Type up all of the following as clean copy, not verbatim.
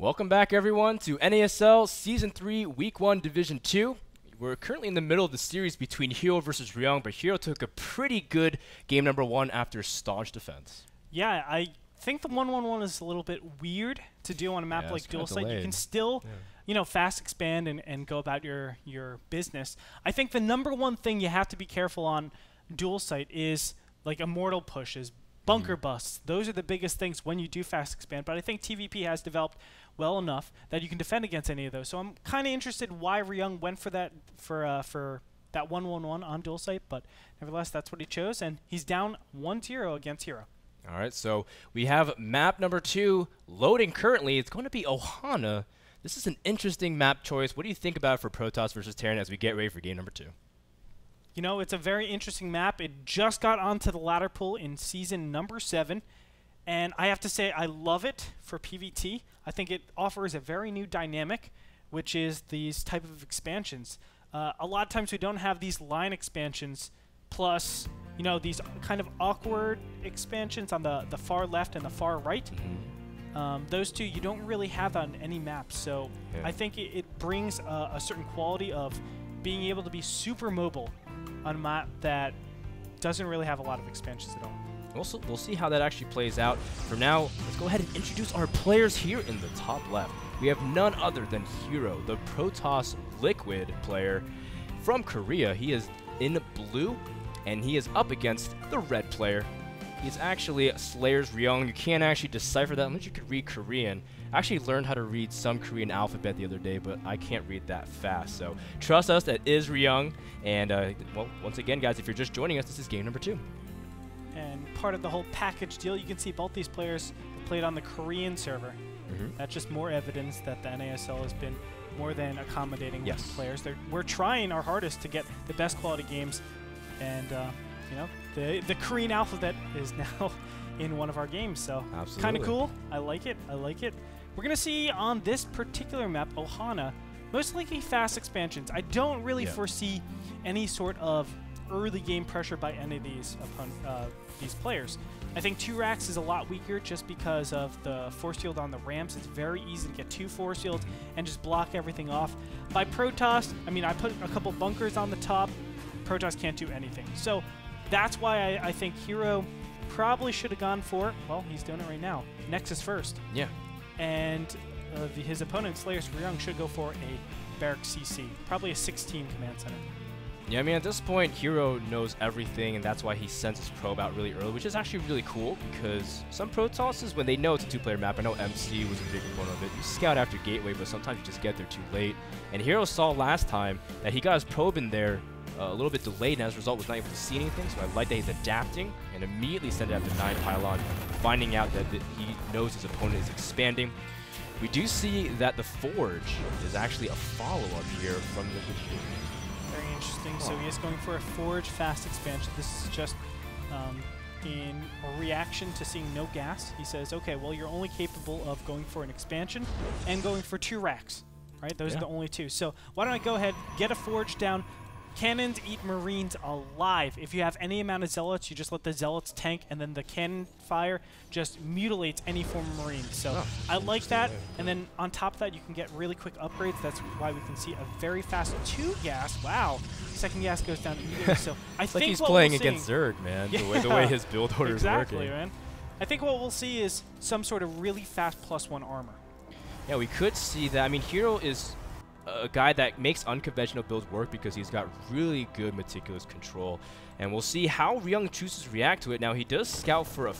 Welcome back, everyone, to NASL Season 3, Week 1, Division 2. We're currently in the middle of the series between HerO versus Ryung, but HerO took a pretty good game number 1 after staunch defense. Yeah, I think the 1-1-1 is a little bit weird to do on a map like Dual Site. You can still, you know, fast expand and go about your business. I think the number one thing you have to be careful on Dual Site is like Immortal pushes, bunker busts. Those are the biggest things when you do fast expand, but I think TVP has developed well enough that you can defend against any of those. So I'm kind of interested why Ryung went for that for that 1-1-1 on Dual Site, but nevertheless that's what he chose, and he's down 1-0 against HerO. All right, so we have map number 2 loading currently. It's going to be Ohana. This is an interesting map choice. What do you think about it for Protoss versus Terran as we get ready for game number 2? You know, it's a very interesting map. It just got onto the ladder pool in season number 7, and I have to say I love it for PvT. I think it offers a very new dynamic, which is these type of expansions. A lot of times we don't have these line expansions, plus, you know, these kind of awkward expansions on the far left and the far right. Those two you don't really have on any map, so I think it brings a certain quality of being able to be super mobile on a map that doesn't really have a lot of expansions at all. Also, we'll see how that actually plays out. For now, let's go ahead and introduce our players here in the top left. We have none other than HerO, the Protoss Liquid player from Korea. He is in blue, and he is up against the red player. He's actually Slayer's Ryung. You can't actually decipher that unless you could read Korean. I actually learned how to read some Korean alphabet the other day, but I can't read that fast. So trust us, that is Ryung. And, well, once again, guys, if you're just joining us, this is game number 2. And part of the whole package deal, you can see both these players have played on the Korean server. That's just more evidence that the NASL has been more than accommodating with players. We're trying our hardest to get the best quality games, and you know, the Korean alphabet is now in one of our games, so kind of cool. I like it. I like it. We're gonna see on this particular map, Ohana, most likely fast expansions. I don't really foresee any sort of early game pressure by any of these players. I think 2 racks is a lot weaker just because of the force field on the ramps. It's very easy to get 2 force fields and just block everything off. By Protoss, I mean, I put a couple bunkers on the top. Protoss can't do anything. So that's why I think HerO probably should have gone for, well, he's doing it right now, Nexus first. Yeah. And his opponent, Slayer's Ryung, should go for a Barracks CC, probably a 16 command center. Yeah, I mean, at this point, HerO knows everything, and that's why he sends his probe out really early, which is actually really cool, because some Protosses, when they know it's a 2-player map, I know MC was a big component of it, you scout after Gateway, but sometimes you just get there too late. And HerO saw last time that he got his probe in there a little bit delayed, and as a result was not able to see anything, so I like that he's adapting, and immediately sent it after 9 pylon, finding out that he knows his opponent is expanding. We do see that the Forge is actually a follow-up here from the Very interesting. So he is going for a Forge fast expansion. This is just in a reaction to seeing no gas. He says, okay, well, you're only capable of going for an expansion and going for 2 racks, right? Those are the only 2. So why don't I go ahead, get a Forge down. Cannons eat Marines alive. If you have any amount of Zealots, you just let the Zealots tank, and then the cannon fire just mutilates any form of Marine. So I like that. And then on top of that, you can get really quick upgrades. That's why we can see a very fast 2 gas. Wow. Second gas goes down immediately. So I think like he's playing against Zerg, man. The way his build order is working. Exactly, man. I think what we'll see is some sort of really fast +1 armor. Yeah, we could see that. I mean, HerO is a guy that makes unconventional builds work because he's got really good meticulous control, and we'll see how Ryung chooses to react to it. Now, he does scout for a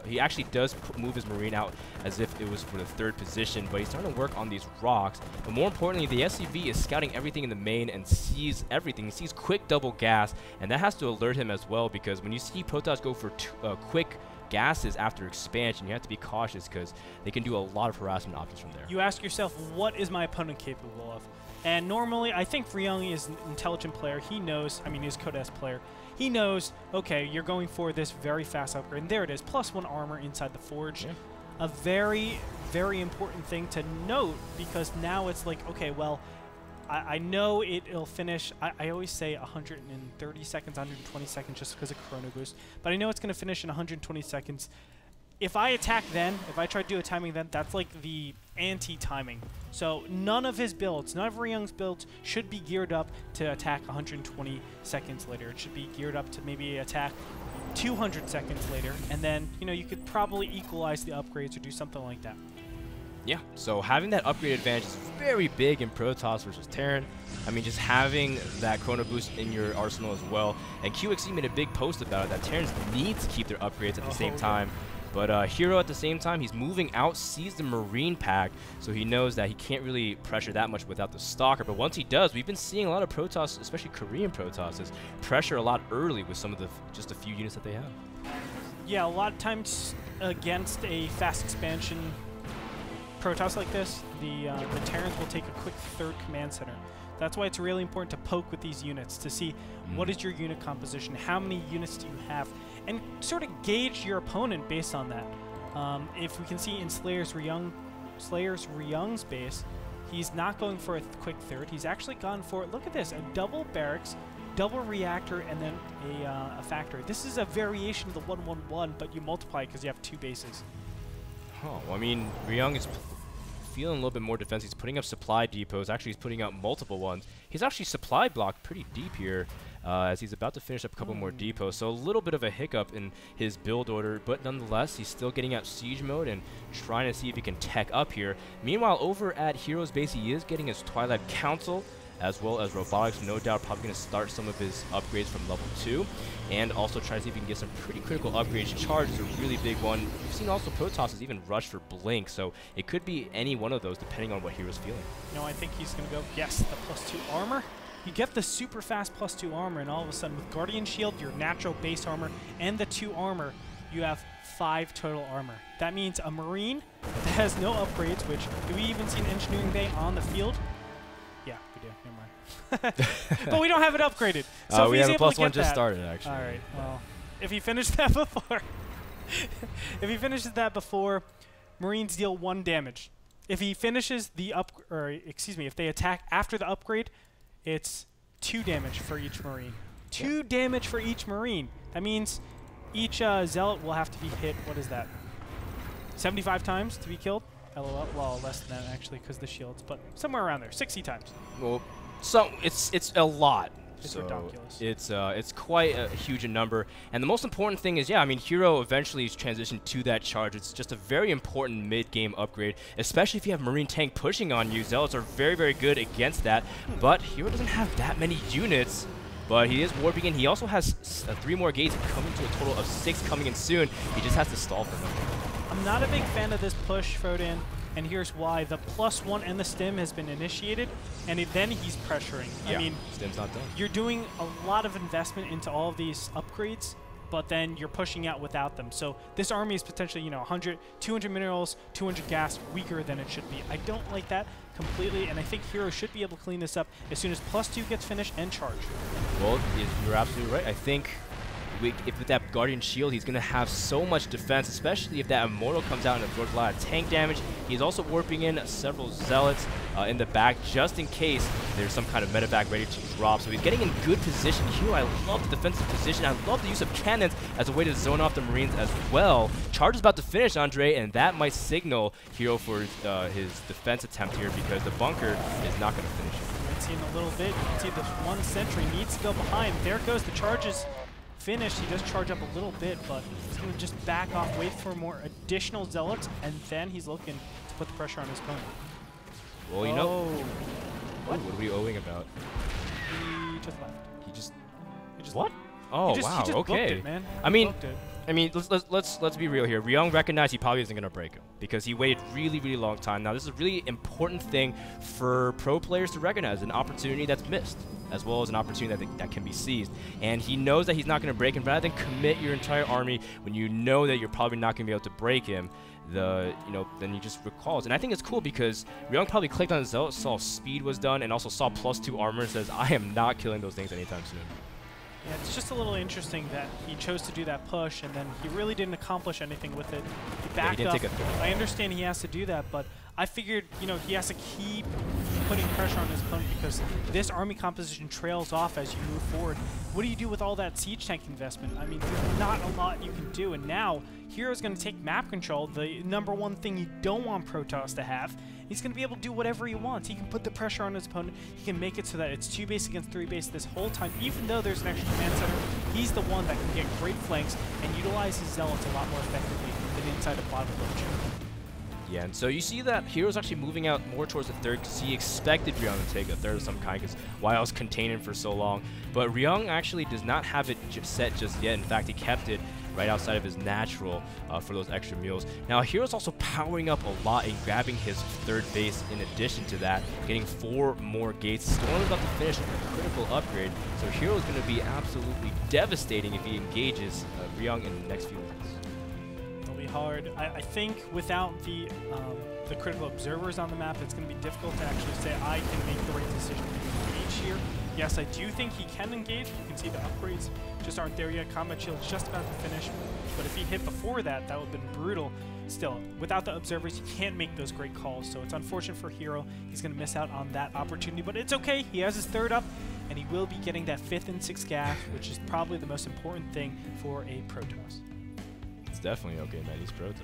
he actually does move his Marine out as if it was for the 3rd position, but he's starting to work on these rocks. But more importantly, the SCV is scouting everything in the main and sees everything. He sees quick double gas, and that has to alert him as well, because when you see Protoss go for quick gases after expansion, you have to be cautious because they can do a lot of harassment options from there. You ask yourself, what is my opponent capable of? And normally, I think Ryung is an intelligent player. He knows, I mean, he's a Code S player. He knows, okay, you're going for this very fast upgrade. And there it is, +1 armor inside the Forge. A very, very important thing to note, because now it's like, okay, well, I know it'll finish, I always say 130 seconds, 120 seconds just because of Chrono Boost, but I know it's going to finish in 120 seconds. if I attack then, if I try to do a timing then, that's like the anti-timing. So none of his builds, none of Ryung's builds should be geared up to attack 120 seconds later. It should be geared up to maybe attack 200 seconds later, and then, you know, you could probably equalize the upgrades or do something like that. Yeah, so having that upgrade advantage is very big in Protoss versus Terran. I mean, just having that Chrono Boost in your arsenal as well. And QXE made a big post about it, that Terrans need to keep their upgrades at the same time. But HerO at the same time, he's moving out, sees the Marine pack, so he knows that he can't really pressure that much without the Stalker. But once he does, we've been seeing a lot of Protoss, especially Korean Protosses, pressure a lot early with some of the just a few units that they have. Yeah, a lot of times against a fast expansion Protoss like this, the Terrans will take a quick third command center. That's why it's really important to poke with these units to see what is your unit composition, how many units do you have, and sort of gauge your opponent based on that. If we can see in Slayer's Ryung's base, he's not going for a quick third. He's actually gone for, look at this, a double barracks, double reactor, and then a factory. This is a variation of the 1-1-1, but you multiply it because you have two bases. Oh, well, I mean, Ryung is feeling a little bit more defense. He's putting up supply depots. Actually, he's putting up multiple ones. He's actually supply blocked pretty deep here as he's about to finish up a couple more depots. So a little bit of a hiccup in his build order, but nonetheless, he's still getting out siege mode and trying to see if he can tech up here. Meanwhile, over at HerO's base, he is getting his Twilight Council, as well as robotics. No doubt probably going to start some of his upgrades from level 2, and also try to see if he can get some pretty critical upgrades. Charge is a really big one. We've seen also Protosses even rush for Blink, so it could be any one of those depending on what HerO's feeling. No, I think he's going to go, yes, the +2 armor. You get the super fast +2 armor, and all of a sudden with Guardian Shield, your natural base armor, and the 2 armor, you have 5 total armor. That means a Marine that has no upgrades, which, do we even see an Engineering Bay on the field? Yeah, we do. Never mind. But we don't have it upgraded. So if we he's have a able to +1 get just that, started, actually. all right. Well, if he finished that before, if he finishes that before, Marines deal 1 damage. If he finishes the if they attack after the upgrade, it's 2 damage for each Marine. 2 damage for each Marine. That means each Zealot will have to be hit. What is that? 75 times to be killed. LOL. Well, less than that actually, because the shields, but somewhere around there, 60 times. Well, so it's a lot. It's so ridiculous. It's quite a huge number, and the most important thing is, yeah, I mean, HerO eventually is transitioned to that charge. It's just a very important mid-game upgrade, especially if you have Marine Tank pushing on you. Zealots are very, very good against that, but HerO doesn't have that many units. But he is warping in. He also has 3 more gates coming to a total of 6 coming in soon. He just has to stall for them. I'm not a big fan of this push, Frodan, and here's why. The +1 and the stim has been initiated, and then he's pressuring. Yeah, I mean, stim's not done. You're doing a lot of investment into all of these upgrades, but then you're pushing out without them. So this army is potentially, you know, 100, 200 minerals, 200 gas, weaker than it should be. I don't like that completely, and I think HerO should be able to clean this up as soon as +2 gets finished and charge. Well, you're absolutely right. I think if with that Guardian Shield, he's going to have so much defense, especially if that Immortal comes out and absorbs a lot of tank damage. He's also warping in several Zealots in the back, just in case there's some kind of medevac ready to drop. So he's getting in good position here. I love the defensive position. I love the use of cannons as a way to zone off the Marines as well. Charge is about to finish, Andre, and that might signal HerO for his defense attempt here, because the bunker is not going to finish it. You might see in a little bit. You can see this 1 sentry needs to go behind. There goes the charges. Finished. He does charge up a little bit, but he's going to just back off, wait for more additional Zealots, and then he's looking to put the pressure on his opponent. Well, you know, what are we owing about? He just left. He just what? Oh, he wow. just Okay. It, man. I mean, let's be real here. Ryung recognized he probably isn't going to break him because he waited really, really long time. Now, this is a really important thing for pro players to recognize, an opportunity that's missed, as well as an opportunity that can be seized. And he knows that he's not going to break him. Rather than commit your entire army when you know that you're probably not going to be able to break him, then he just recalls. And I think it's cool because Ryung probably clicked on his Zealot, saw speed was done, and also saw +2 armor, and says, I am not killing those things anytime soon. Yeah, it's just a little interesting that he chose to do that push, and then he really didn't accomplish anything with it. He backed up. I understand he has to do that, but I figured, you know, he has to keep putting pressure on his opponent because this army composition trails off as you move forward. What do you do with all that siege tank investment? I mean, there's not a lot you can do, and now HerO's going to take map control, the #1 thing you don't want Protoss to have. He's going to be able to do whatever he wants. He can put the pressure on his opponent. He can make it so that it's 2 base against 3 base this whole time. Even though there's an extra command center, he's the one that can get great flanks and utilize his zealots a lot more effectively than inside of bottom approach. Yeah, and so you see that HerO's actually moving out more towards the third because he expected Ryung to take a third of some kind because why was containing for so long. But Ryung actually does not have it set just yet. In fact, he kept it right outside of his natural for those extra mules. Now, HerO's also powering up a lot and grabbing his third base in addition to that, getting 4 more gates. Storm is about to finish with a critical upgrade, so HerO's going to be absolutely devastating if he engages Ryung in the next few minutes. Hard. I think without the critical observers on the map, it's going to be difficult to actually say I can make the right decision to engage here. Yes, I do think he can engage. You can see the upgrades just aren't there yet. Combat Shield's just about to finish, but if he hit before that, that would have been brutal. Still, without the observers, he can't make those great calls, so it's unfortunate for HerO. He's going to miss out on that opportunity, but it's okay. He has his third up, and he will be getting that 5th and 6th gas, which is probably the most important thing for a Protoss. It's definitely okay that he's Protoss.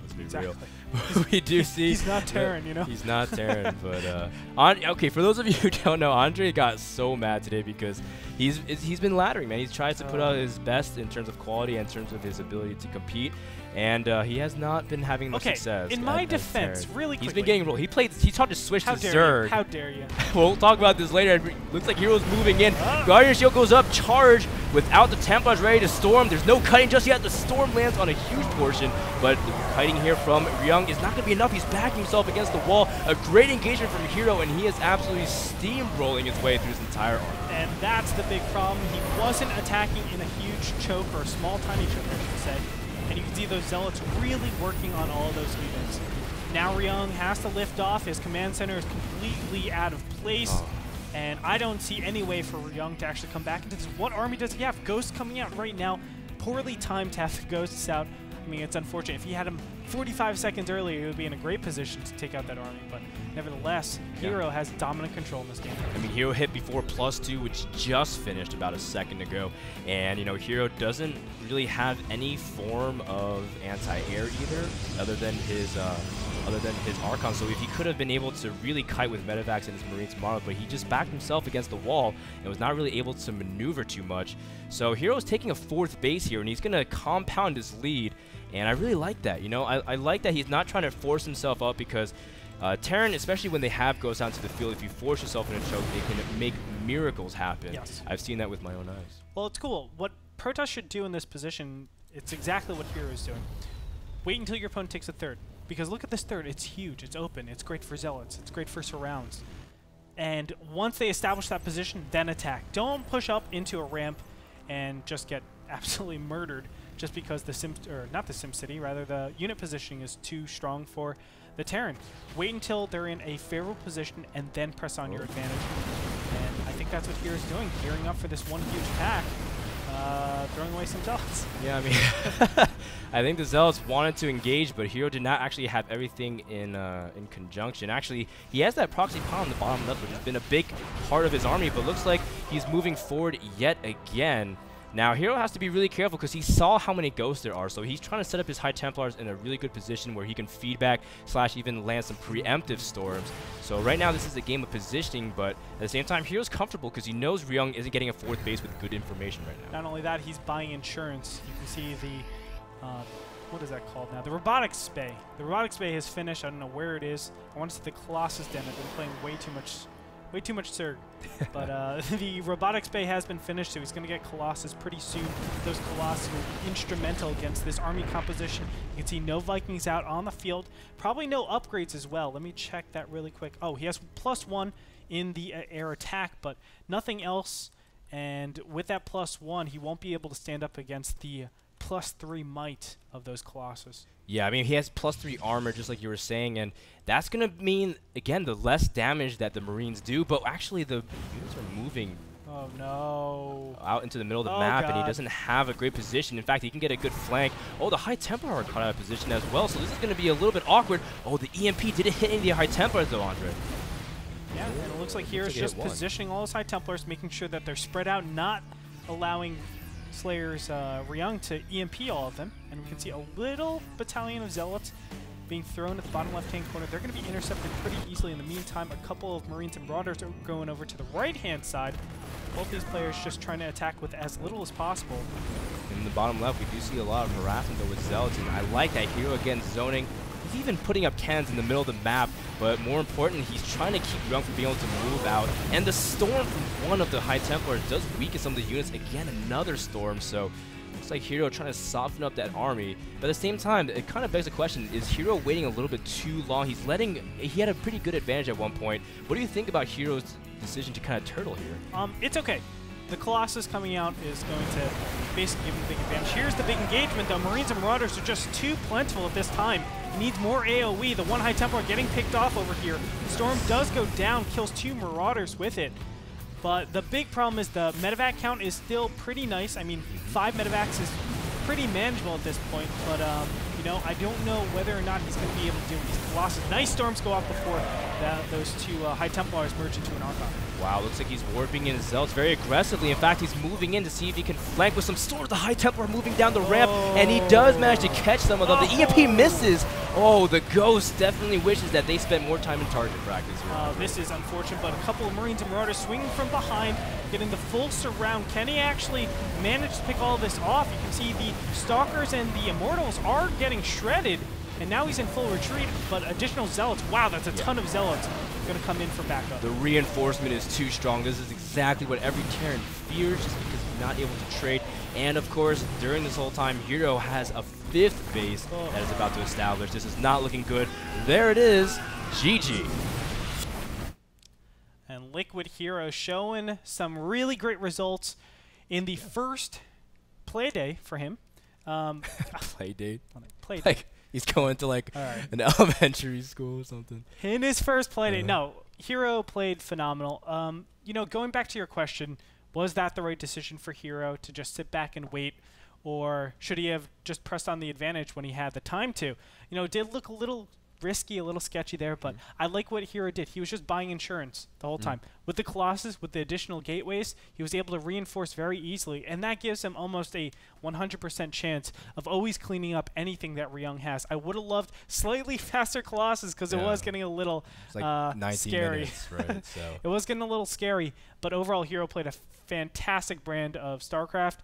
Let's be exactly. real. We do see he's not Terran, you know. He's not Terran, but okay. For those of you who don't know, Andre got so mad today because he's been laddering, man. He tries to put out his best in terms of quality and in terms of his ability to compete, and he has not been having much success. In my defense, really quickly, he's been getting rolled. He tried to switch to Zerg. How dare you? We'll talk about this later. Looks like HerO's moving in. Guardian Shield goes up, charge without the Templars ready to storm. There's no cutting just yet. The storm lands on a huge portion, but the kiting here from Ryung is not going to be enough. He's backing himself against the wall. A great engagement from HerO, and he is absolutely steamrolling his way through his entire army. And that's the big problem. He wasn't attacking in a huge choke, or a small, tiny choke, I should say. And you can see those zealots really working on all those units. Now Ryung has to lift off. His command center is completely out of place. And I don't see any way for Ryung to actually come back into this. What army does he have? Ghosts coming out right now. Poorly timed to have the Ghosts out. I mean, it's unfortunate. If he had him 45 seconds earlier, he would be in a great position to take out that army. But nevertheless, HerO has dominant control in this game. I mean, HerO hit before +2, which just finished about a second ago. And, you know, HerO doesn't really have any form of anti-air either, other than his Archon. So if he could have been able to really kite with Medivacs and his Marines tomorrow, but he just backed himself against the wall and was not really able to maneuver too much. So HerO's taking a 4th base here, and he's going to compound his lead. And I really like that. You know, I like that he's not trying to force himself up because Terran, especially when they have Ghosts out to the field, if you force yourself in a choke, it can make miracles happen. Yes. I've seen that with my own eyes. Well, it's cool. What Protoss should do in this position, it's exactly what HerO is doing. Wait until your opponent takes a third. Because look at this third. It's huge. It's open. It's great for zealots. It's great for surrounds. And once they establish that position, then attack. Don't push up into a ramp and just get absolutely murdered just because the the unit positioning is too strong for the Terran. Wait until they're in a favorable position and then press on your advantage. And I think that's what HerO's doing, gearing up for this one huge attack, throwing away some zealots. Yeah, I mean, I think the zealots wanted to engage, but HerO did not actually have everything in conjunction. Actually, he has that proxy pile on the bottom left, which has been a big part of his army, but looks like he's moving forward yet again. Now, HerO has to be really careful because he saw how many Ghosts there are, so he's trying to set up his High Templars in a really good position where he can feedback / even land some preemptive storms. So right now, this is a game of positioning, but at the same time, HerO's comfortable because he knows Ryung isn't getting a 4th base with good information right now. Not only that, he's buying insurance. You can see the, what is that called now? The Robotics Bay. The Robotics Bay has finished. I don't know where it is. I want to see the Colossus Den. I've been playing way too much Zerg. But the Robotics Bay has been finished, so he's going to get Colossus pretty soon. Those Colossus will be instrumental against this army composition. You can see no Vikings out on the field. Probably no upgrades as well. Let me check that really quick. Oh, he has +1 in the air attack, but nothing else. And with that +1, he won't be able to stand up against the +3 might of those Colossus. Yeah, I mean, he has +3 armor, just like you were saying, and that's going to mean, again, the less damage that the Marines do, but actually the units are moving Oh, no. Out into the middle of the map, and he doesn't have a great position. In fact, he can get a good flank. Oh, the High Templar are caught out of position as well, so this is going to be a little bit awkward. Oh, the EMP didn't hit any of the High Templars, though, Andre. Yeah, and it looks like HerO's just positioning all his High Templars, making sure that they're spread out, not allowing Slayer's Ryung to EMP all of them. And we can see a little battalion of Zealots being thrown at the bottom left-hand corner. They're going to be intercepted pretty easily. In the meantime, a couple of Marines and Marauders are going over to the right-hand side. Both these players just trying to attack with as little as possible. In the bottom left, we do see a lot of harassment, though, with Zealots. And I like that HerO, again, zoning. He's even putting up cannons in the middle of the map, but more important, he's trying to keep Ryung from being able to move out. And the storm from one of the High Templars does weaken some of the units. Again, another storm, so looks like HerO trying to soften up that army. But at the same time, it kind of begs the question, is HerO waiting a little bit too long? He had a pretty good advantage at one point. What do you think about HerO's decision to kind of turtle here? It's okay. The Colossus coming out is going to basically give him the big advantage. Here's the big engagement, though. Marines and Marauders are just too plentiful at this time. He needs more AoE. The one High Templar getting picked off over here. Storm does go down, kills 2 Marauders with it. But the big problem is the medevac count is still pretty nice. I mean, 5 medevacs is pretty manageable at this point, but you know, I don't know whether or not he's going to be able to do these Colossus. Nice storms go off before those 2 High Templars merge into an Archon. Wow, looks like he's warping in Zealots very aggressively. In fact, he's moving in to see if he can flank with some storms. The High Templar moving down the ramp, and he does manage to catch some of them. The EMP misses. Oh, the Ghost definitely wishes that they spent more time in target practice here. This is unfortunate, but a couple of Marines and Marauders swinging from behind, getting the full surround. Can he actually manage to pick all this off? You can see the Stalkers and the Immortals are getting shredded, and now he's in full retreat, but additional Zealots. Wow, that's a ton of Zealots going to come in for backup. The reinforcement is too strong. This is exactly what every Terran fears, just because he's not able to trade. And of course, during this whole time, HerO has a 5th base that is about to establish. This is not looking good. There it is. GG. And Liquid HerO showing some really great results in the first play day for him. Play date? Play date. Like, he's going to like an elementary school or something. In his first play day, no, HerO played phenomenal. You know, going back to your question, was that the right decision for HerO to just sit back and wait, or should he have just pressed on the advantage when he had the time to? You know, it did look a little risky, a little sketchy there, but I like what HerO did. He was just buying insurance the whole time. With the Colossus, with the additional gateways, he was able to reinforce very easily, and that gives him almost a 100% chance of always cleaning up anything that Ryung has. I would have loved slightly faster Colossus because it was getting a little scary. Minutes, right, so. It was getting a little scary, but overall, HerO played a fantastic brand of StarCraft,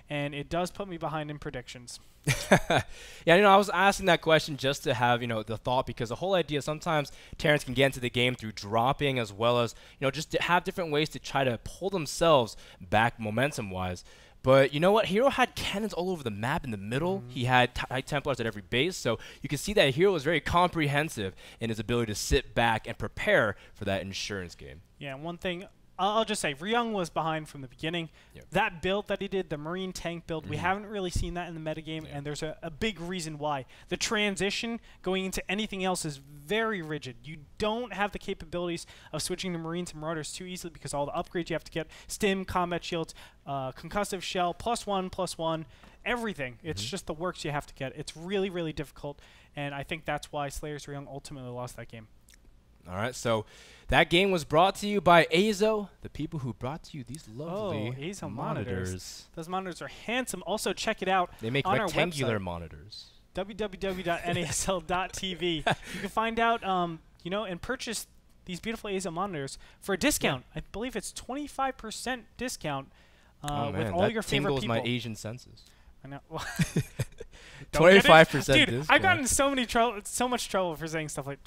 and it does put me behind in predictions. Yeah, you know, I was asking that question just to have, you know, the thought, because the whole idea, sometimes Terrans can get into the game through dropping, as well as, you know, just to have different ways to try to pull themselves back momentum-wise. But you know what? HerO had cannons all over the map in the middle. He had High Templars at every base, so you can see that HerO was very comprehensive in his ability to sit back and prepare for that insurance game. Yeah, one thing I'll just say, Ryung was behind from the beginning. That build that he did, the Marine tank build, we haven't really seen that in the metagame, and there's a big reason why. The transition going into anything else is very rigid. You don't have the capabilities of switching to Marines and Marauders too easily because all the upgrades you have to get, stim, combat shields, concussive shell, +1/+1, everything. It's just the works you have to get. It's really, really difficult, and I think that's why Slayers Ryung ultimately lost that game. All right, so that game was brought to you by Azo, the people who brought to you these lovely Azo monitors. Those monitors are handsome. Also, check it out. They make rectangular monitors. www.nasl.tv. You can find out, you know, and purchase these beautiful Azo monitors for a discount. I believe it's 25% discount with all your favorite people. My Asian senses. I know. 25% Dude, I've gotten so much trouble for saying stuff like.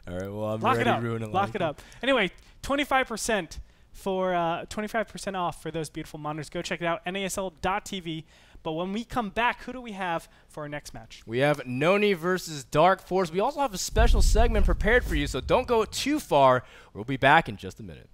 All right, well, I'm ready to ruin it. Lock it up. Anyway, 25% for 25% off for those beautiful monitors. Go check it out, NASL.tv. But when we come back, who do we have for our next match? We have Noni versus Dark Force. We also have a special segment prepared for you, so don't go too far. We'll be back in just a minute.